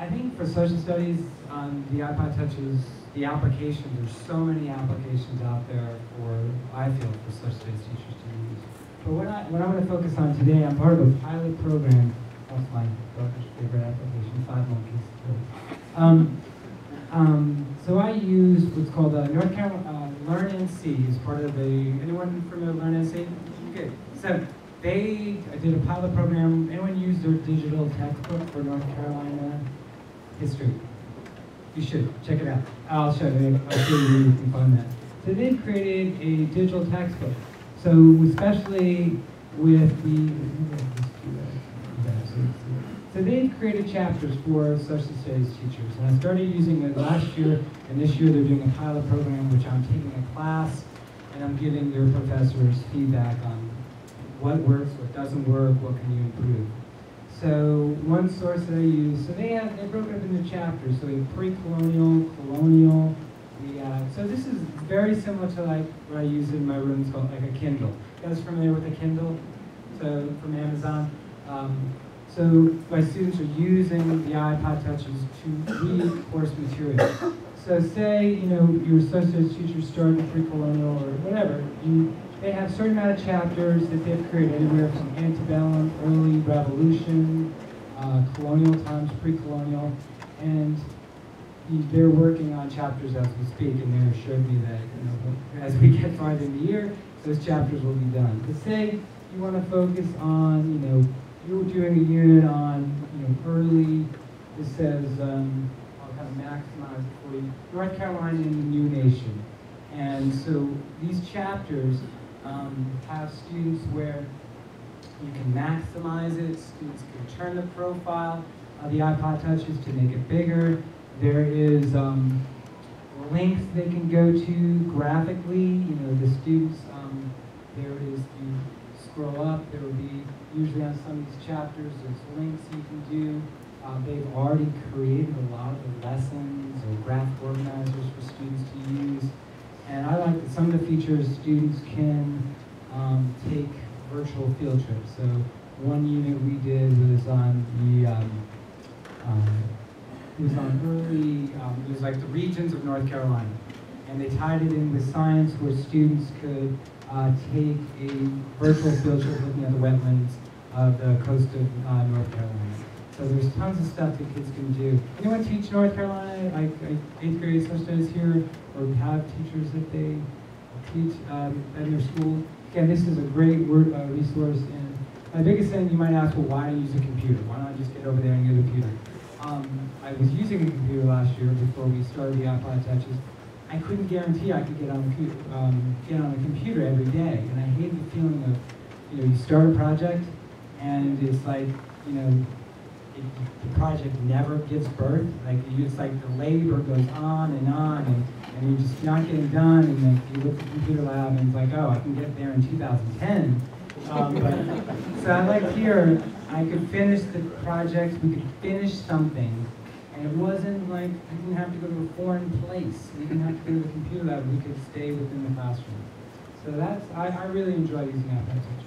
I think for social studies, the iPod Touch is the applications. There's so many applications out there for, I feel, for social studies teachers to use. But what I'm going to focus on today, I'm part of a pilot program. That's my daughter's favorite application, 5 monkeys. So I use what's called North Carolina Learn NC as part of anyone familiar with Learn NC? Good. So I did a pilot program. Anyone use their digital textbook for North Carolina history? You should check it out. I'll show you where you can find that. So they've created a digital textbook. So especially with so they've created chapters for social studies teachers. And I started using it last year, and this year they're doing a pilot program, which I'm taking a class, and I'm giving their professors feedback on what works, what doesn't work, what can you improve. So one source that I use, so they broke it up into chapters. So we have pre-colonial, colonial. So this is very similar to like what I use in my room. It's called like a Kindle. You guys familiar with a Kindle? So from Amazon. So my students are using the iPod Touches to read course material. So say your social studies teacher starting pre-colonial or whatever. They have a certain amount of chapters that they've created, anywhere from antebellum, early revolution, colonial times, pre-colonial, and they're working on chapters as we speak, and they assured me that as we get farther in the year, those chapters will be done. But say you want to focus on, you're doing a unit on, early. This says, I'll kind of maximize it for you. North Carolina and the new nation, and so these chapters have students where you can maximize it. Students can turn the profile of the iPod Touches to make it bigger. There is links they can go to graphically. The students, there is, you scroll up, there will be, usually on some of these chapters, there's links you can do. They've already created a lot of the lessons or graphic organizers for students to use. And I like that some of the features students can take virtual field trips. So one unit we did was on it was like the regions of North Carolina. And they tied it in with science where students could take a virtual field trip looking at the wetlands of the coast of North Carolina. So there's tons of stuff that kids can do. Anyone teach North Carolina, like 8th grade social studies here, or have teachers that they teach at their school? Again, this is a great resource. And my biggest thing, you might ask, well, why use a computer? Why not just get over there and get a computer? I was using a computer last year before we started the iPod Touches. I couldn't guarantee I could get on a computer every day, and I hate the feeling of, you start a project, and it's like, the project never gives birth. Like it's like the labor goes on, and you're just not getting done. And then you look at the computer lab, and it's like, oh, I can get there in 2010. So I like here, I could finish the project. We could finish something. And it wasn't like we didn't have to go to a foreign place. We didn't have to go to the computer lab. We could stay within the classroom. So I really enjoy using iPod Touch.